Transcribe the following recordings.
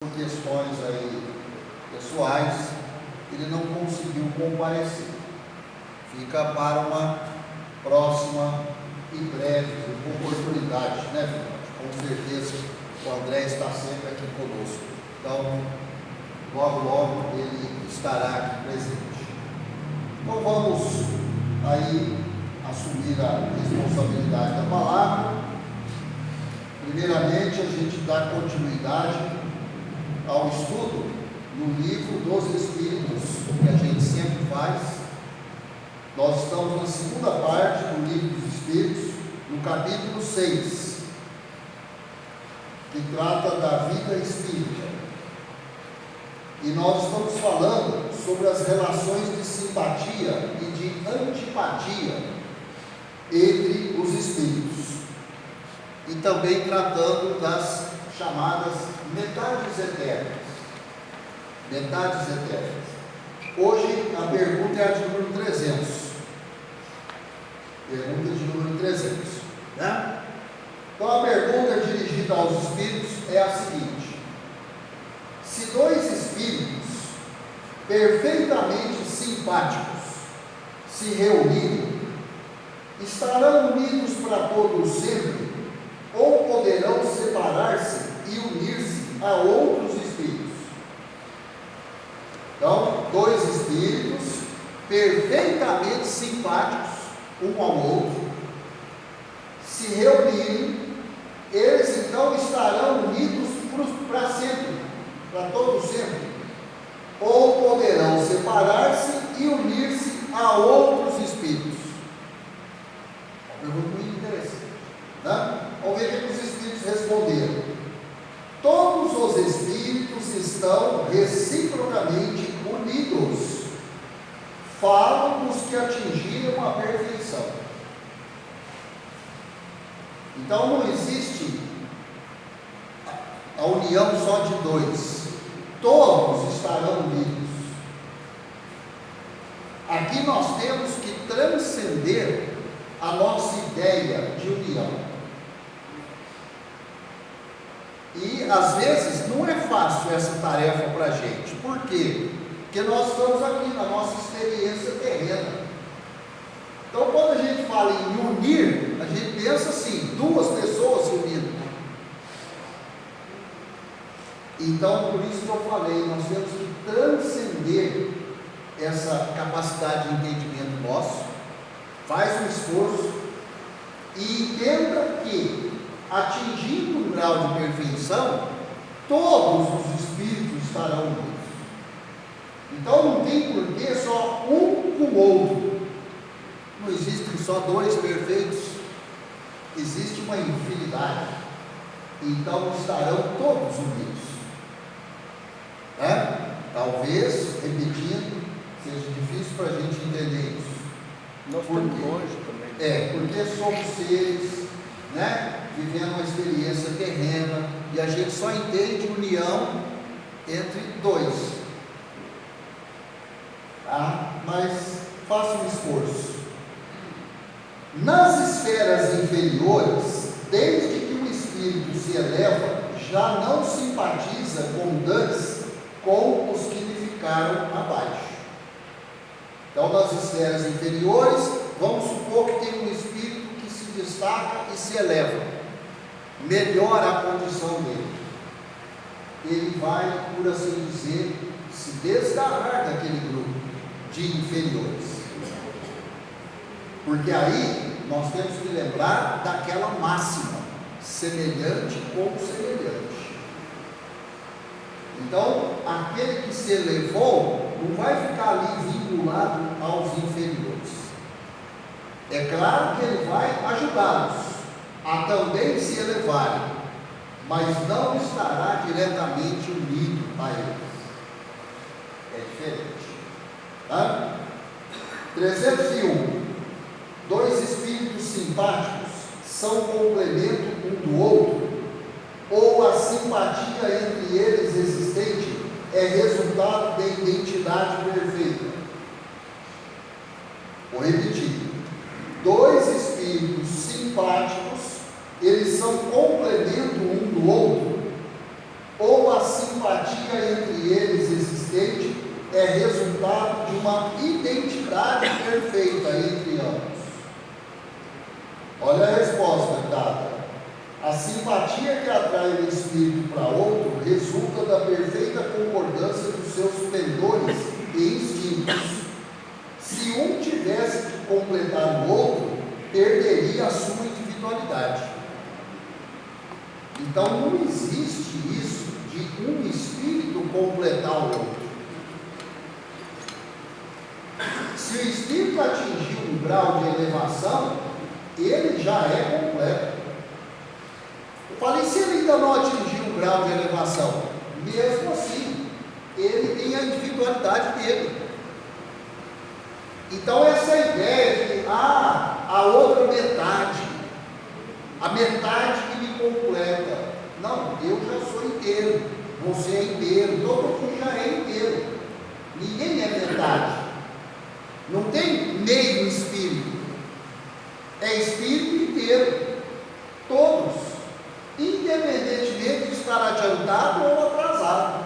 por questões aí pessoais, ele não conseguiu comparecer. Fica para uma próxima e breve oportunidade, né, Fernando? Com certeza o André está sempre aqui conosco. Então, logo, logo ele estará aqui presente. Então vamos aí assumir a responsabilidade da palavra. Primeiramente, a gente dá continuidade ao estudo no livro dos Espíritos, que a gente sempre faz. Nós estamos na segunda parte do livro dos Espíritos, no capítulo 6, que trata da vida espírita. E nós estamos falando sobre as relações de simpatia e de antipatia entre os espíritos. E também tratando das chamadas metades eternas. Metades eternas. Hoje a pergunta é a de número 300. Pergunta de número 300. Né? Então a pergunta dirigida aos espíritos é a seguinte: se dois espíritos perfeitamente simpáticos se reunirem, estarão unidos para todo sempre, ou poderão separar-se e unir-se a outros espíritos? Então, dois espíritos perfeitamente simpáticos um ao outro se reunirem, eles então estarão unidos para sempre, para todo sempre, ou poderão separar-se e unir-se a outros espíritos? Uma pergunta muito interessante, né? Vamos ver o que os espíritos responderam. Todos os espíritos estão reciprocamente unidos. Falam dos que atingiram a perfeição. Então não existe a união só de dois. Todos estarão unidos. Aqui nós temos que transcender a nossa ideia de união. E às vezes não é fácil essa tarefa para a gente. Por quê? Porque nós estamos aqui na nossa experiência terrena. Então quando a gente fala em unir, a gente pensa assim, duas pessoas se unindo. Então por isso que eu falei, nós temos que transcender essa capacidade de entendimento nosso. Faz um esforço e entenda que, atingindo um grau de perfeição, todos os espíritos estarão unidos. Então não tem porquê só um com o outro. Não existem só dois perfeitos, existe uma infinidade. Então estarão todos unidos. Talvez, repetindo, seja difícil para a gente entender isso. Nós estamos longe também. Porque somos seres, né, vivendo uma experiência terrena, e a gente só entende união entre dois. Mas faça um esforço. Nas esferas inferiores, desde que o espírito se eleva, já não simpatiza com dantes com os que lhe ficaram abaixo. Então, nas esferas inferiores, vamos supor que tem um espírito que se destaca e se eleva, melhora a condição dele. Ele vai, por assim dizer, se desgarrar daquele grupo de inferiores. Porque aí nós temos que lembrar daquela máxima: semelhante com semelhante. Então, aquele que se elevou não vai ficar ali vinculado aos inferiores. É claro que ele vai ajudá-los a também se elevarem, mas não estará diretamente unido a eles. É diferente. 301. Dois espíritos simpáticos são complemento um do outro, ou a simpatia entre eles existente é resultado da identidade perfeita? Vou repetir. Dois espíritos simpáticos, eles são complemento um do outro, ou a simpatia simpatia entre eles existente é resultado de uma identidade perfeita entre ambos. Olha a resposta dada. A simpatia que atrai o espírito para outro resulta da perfeita concordância dos seus pendores e instintos. Se um tivesse que completar o outro, perderia a sua individualidade. Então não existe isso de um espírito completar o outro. Se o espírito atingir um grau de elevação, ele já é completo. Eu falei, se ele ainda não atingiu um grau de elevação, mesmo assim, ele tem a individualidade dele. Então essa ideia de, a outra metade, a metade que me completa, não, eu já sou inteiro, você é inteiro, todo mundo já é inteiro, ninguém é metade, não tem meio espírito, é espírito inteiro, todos, independentemente de estar adiantado ou atrasado,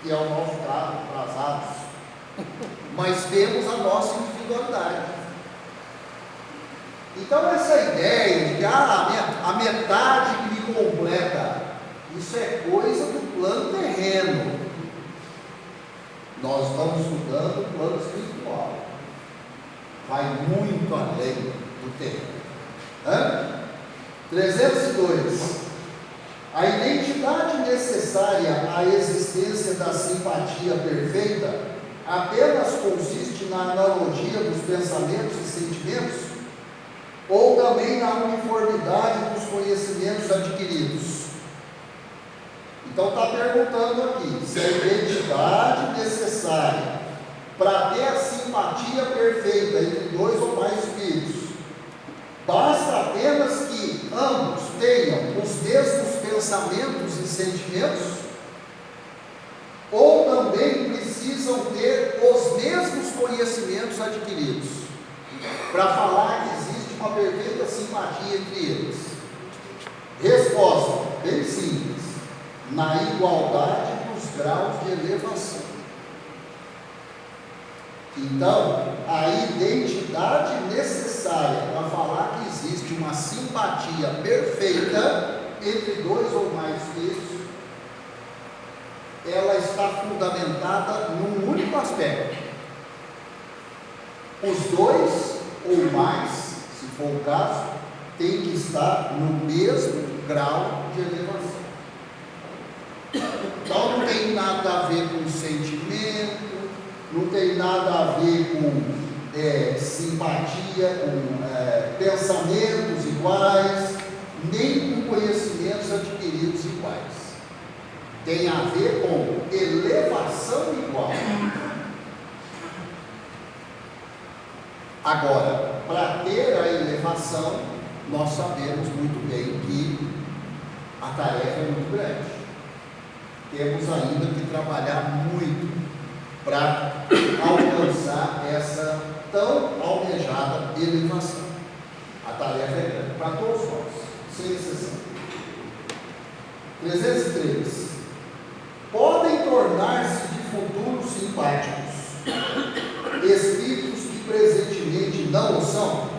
que é o nosso caso, atrasados, mas temos a nossa individualidade. Então essa ideia de que a metade que me completa, isso é coisa do plano terreno. Nós estamos estudando o plano espiritual, vai muito além do terreno. 302. A identidade necessária à existência da simpatia perfeita apenas consiste na analogia dos pensamentos e sentimentos, ou também na uniformidade dos conhecimentos adquiridos? Então está perguntando aqui, se a identidade necessária para ter a simpatia perfeita entre dois ou mais espíritos, basta apenas que ambos tenham os mesmos pensamentos e sentimentos, ou também precisam ter os mesmos conhecimentos adquiridos, para falar que existe uma perfeita simpatia entre eles? Resposta, bem simples, na igualdade dos graus de elevação. Então, a identidade necessária para falar que existe uma simpatia perfeita entre dois ou mais espíritos, ela está fundamentada num único aspecto: os dois ou mais, se for o caso, tem que estar no mesmo grau de elevação. Então não tem nada a ver com sentimento, não tem nada a ver com simpatia, com pensamentos iguais, nem com conhecimentos adquiridos iguais. Tem a ver com elevação igual. Agora, para ter a elevação, nós sabemos muito bem que a tarefa é muito grande. Temos ainda que trabalhar muito para alcançar essa tão almejada elevação. A tarefa é grande para todos nós, sem exceção. 303. Podem tornar-se de futuro simpáticos espíritos que presentemente não o são?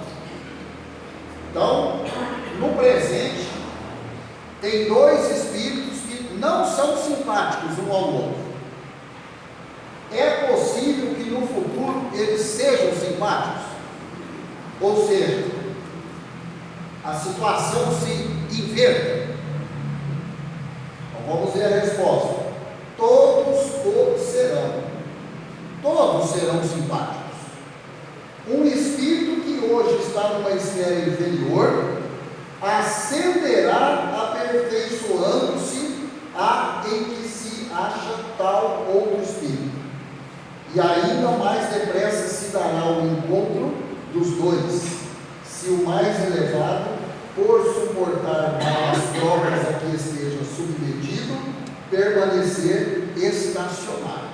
Então, no presente, tem dois espíritos que não são simpáticos um ao outro. É possível que no futuro eles sejam simpáticos? Ou seja, a situação se inverta? Então vamos ver a resposta. Todos serão simpáticos. Um espírito que hoje está numa esfera inferior ascenderá aperfeiçoando-se em que se acha tal outro espírito, e ainda mais depressa se dará o encontro dos dois, se o mais elevado, por suportar as provas a que esteja submetido, permanecer estacionário.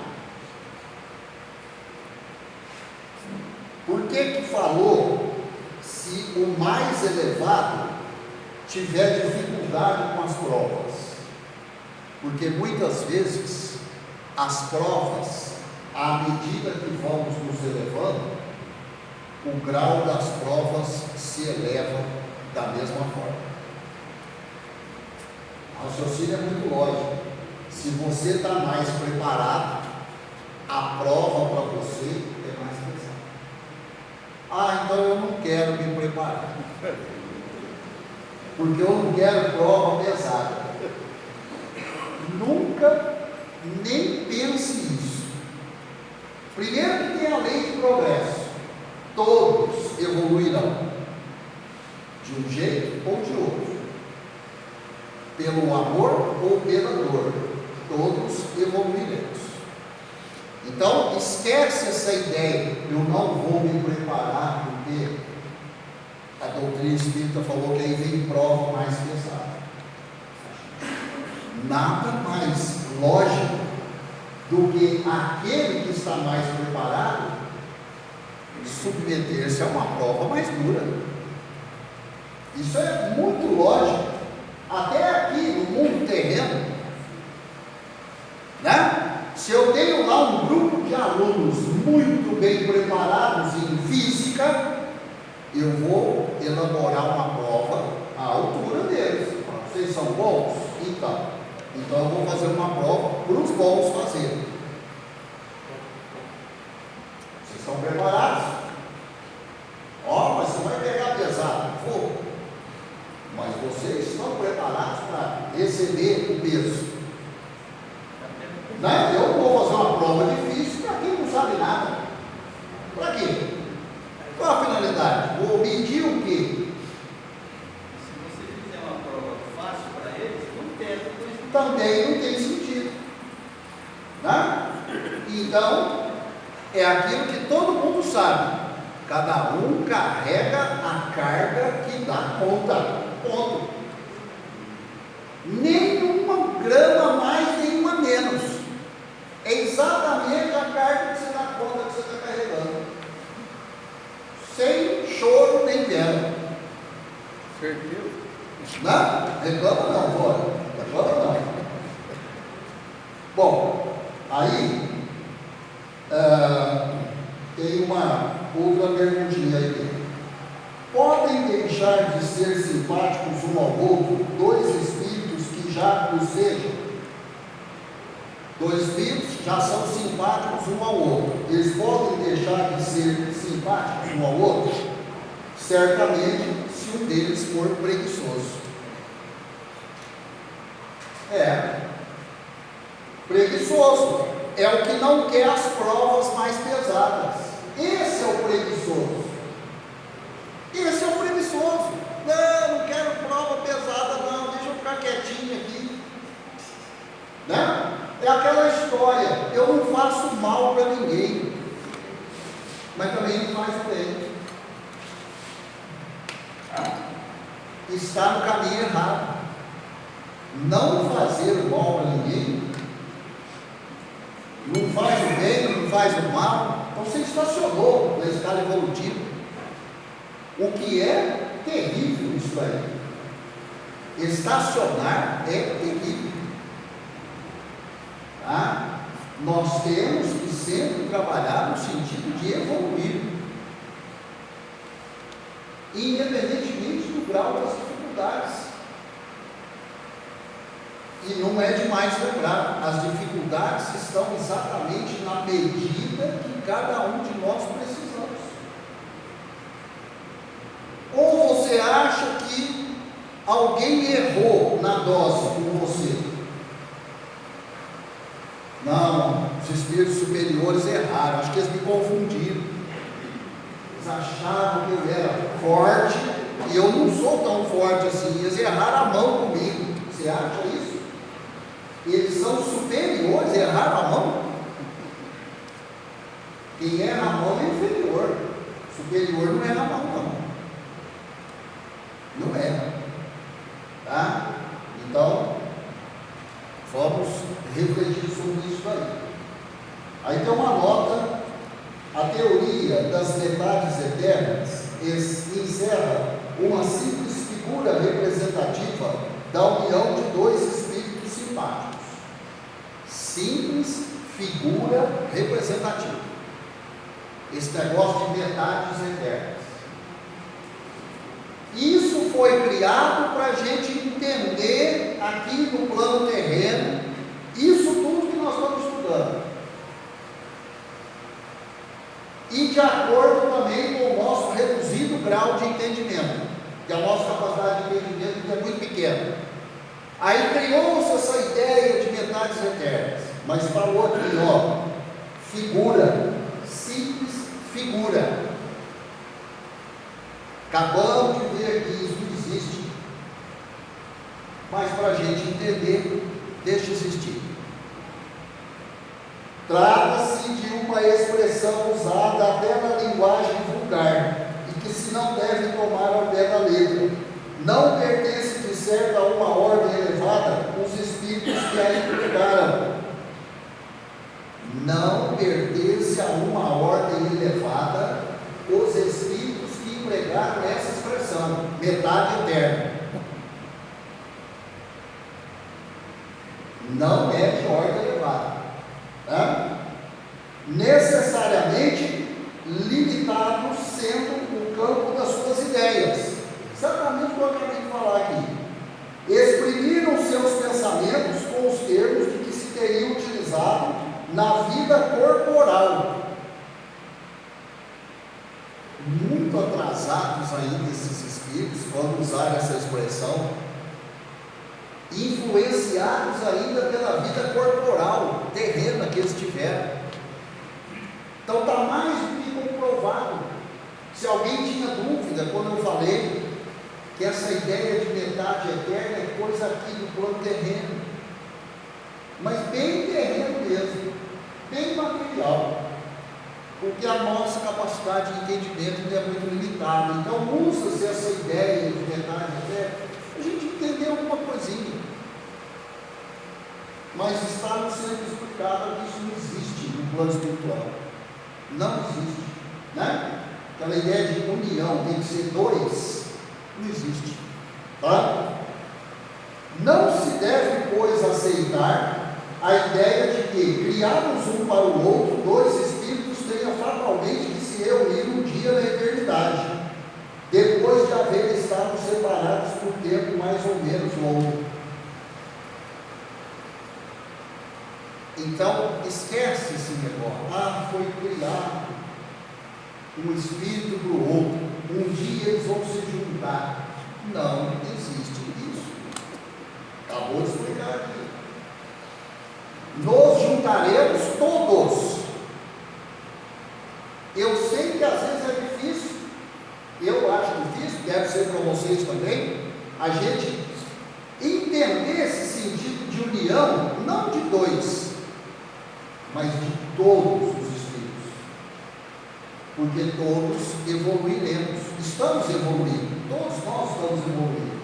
Por que falou se o mais elevado tiver dificuldade com as provas? Porque muitas vezes as provas, à medida que vamos nos elevando, o grau das provas se eleva da mesma forma. O raciocínio é muito lógico. Se você está mais preparado, a prova para você é mais pesada. Ah, então eu não quero me preparar, porque eu não quero prova pesada. Nunca nem pense isso. Primeiro que tem a lei de progresso. Todos evoluirão de um jeito ou de outro, pelo amor ou pela dor, todos evoluiremos. Então esquece essa ideia, eu não vou me preparar porque a doutrina espírita falou que aí vem prova mais pesada. Nada mais lógico do que aquele que está mais preparado submeter-se a uma prova mais dura. Isso é muito lógico, até aqui no mundo terreno, né? Se eu tenho lá um grupo de alunos muito bem preparados em física, eu vou elaborar uma prova à altura deles. Vocês são bons? Então eu vou fazer uma prova para os bons fazerem. Vocês estão preparados? Mas você vai pegar pesado. Vou. Mas vocês estão preparados para receber o peso? Né? Eu vou fazer uma prova difícil para quem não sabe nada. Para quê? Qual a finalidade? Vou medir o quê? Se você fizer uma prova fácil para eles, não tem. Também não tem sentido, né? Então é aquilo que todo mundo sabe, cada um carrega a carga que dá conta, ponto. Nenhuma grama mais, nenhuma menos, é exatamente a carga que você dá conta que você está carregando, sem choro nem vela. Certeza. Não? Reclama não, bora. Reclama não. Bom, aí tem uma outra perguntinha aí. Podem deixar de ser simpáticos um ao outro dois espíritos que já o sejam? Dois espíritos já são simpáticos um ao outro. Eles podem deixar de ser simpáticos um ao outro? Certamente, se um deles for preguiçoso. Preguiçoso é o que não quer as provas mais pesadas. Esse é o preguiçoso. Não quero prova pesada não, deixa eu ficar quietinho aqui, né? É aquela história, eu não faço mal para ninguém, mas também não faz bem. Está no caminho errado. Não fazer o mal para ninguém, não faz o bem, não faz o mal, então você estacionou na escala evolutiva, o que é terrível isso aí. Estacionar é terrível, tá? Nós temos que sempre trabalhar no sentido de evoluir, independentemente do grau das dificuldades. E não é demais lembrar, as dificuldades estão exatamente na medida que cada um de nós precisamos. Ou você acha que alguém errou na dose com você? Não, os espíritos superiores erraram, acho que eles me confundiram. Eles achavam que eu era forte e eu não sou tão forte assim, eles erraram a mão comigo. Você acha isso? Eles são superiores, erraram a mão. Quem erra a mão é inferior, superior não erra a mão não erra, tá? Então vamos refletir sobre isso aí. Aí tem uma nota: a teoria das metades eternas encerra uma simples figura representativa da união de dois espíritos simpáticos. simples, figura, representativa. Esse negócio de metades eternas. Isso foi criado para a gente entender aqui no plano terreno, isso tudo que nós estamos estudando. E de acordo também com o nosso reduzido grau de entendimento, que a nossa capacidade de entendimento é muito pequena. Aí criou-se essa ideia de metades eternas, mas falou aqui, ó, figura, simples figura. Acabamos de ver que isso não existe, mas para a gente entender, deixa existir. Trata-se de uma expressão usada até na linguagem vulgar, e que se não deve tomar ao pé da letra. Não pertence de certo a uma ordem elevada os espíritos que a empregaram. Não pertence a uma ordem elevada os espíritos que empregaram essa expressão, metade eterna. Não é de ordem elevada. Necessariamente limitado sendo o campo das suas ideias. Exatamente o que eu acabei de falar aqui. Exprimiram seus pensamentos com os termos de que se teriam utilizado na vida corporal. Muito atrasados ainda esses espíritos, quando usaram essa expressão, influenciados ainda pela vida corporal, terrena que eles tiveram. Então está mais do que comprovado. Se alguém tinha dúvida quando eu falei que essa ideia de metade eterna é coisa aqui do plano terreno, mas bem terreno mesmo, bem material, porque a nossa capacidade de entendimento ainda é muito limitada. Então usa-se essa ideia de metade eterna a gente entender alguma coisinha, mas está nos sendo explicado que isso não existe no plano espiritual. Não existe, né? Aquela ideia de união, tem que ser dois, não existe, tá? Não se deve, pois, aceitar a ideia de que, criados um para o outro, dois espíritos tenham fatalmente que se reunir um dia na eternidade, depois de haver estado separados por tempo mais ou menos longo. Então, esquece esse negócio. Foi criado um espírito para o outro, um dia eles vão se juntar. Não existe isso. Acabou de explicar aqui. Nos juntaremos todos. Eu sei que às vezes é difícil, eu acho difícil, deve ser para vocês também, a gente entender esse sentido de união, não de dois, mas de todos os espíritos, porque todos evoluiremos, estamos evoluindo, todos nós estamos evoluindo.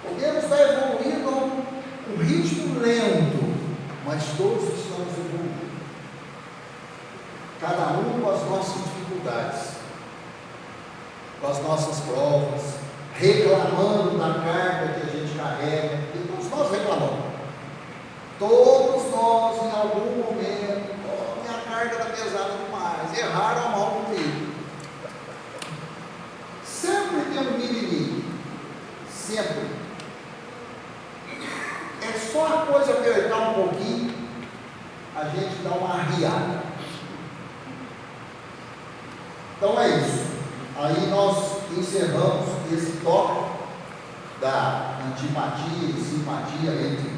Podemos estar evoluindo a um ritmo lento, mas todos estamos evoluindo, cada um com as nossas dificuldades, com as nossas provas, reclamando da carga que a gente carrega, e todos nós reclamamos. Todos nós, em algum momento, minha carga está pesada demais, erraram a mão comigo. Sempre tem um mimimi, sempre. É só a coisa apertar um pouquinho, a gente dá uma arriada. Então é isso. Aí nós encerramos esse tópico da antipatia e simpatia entre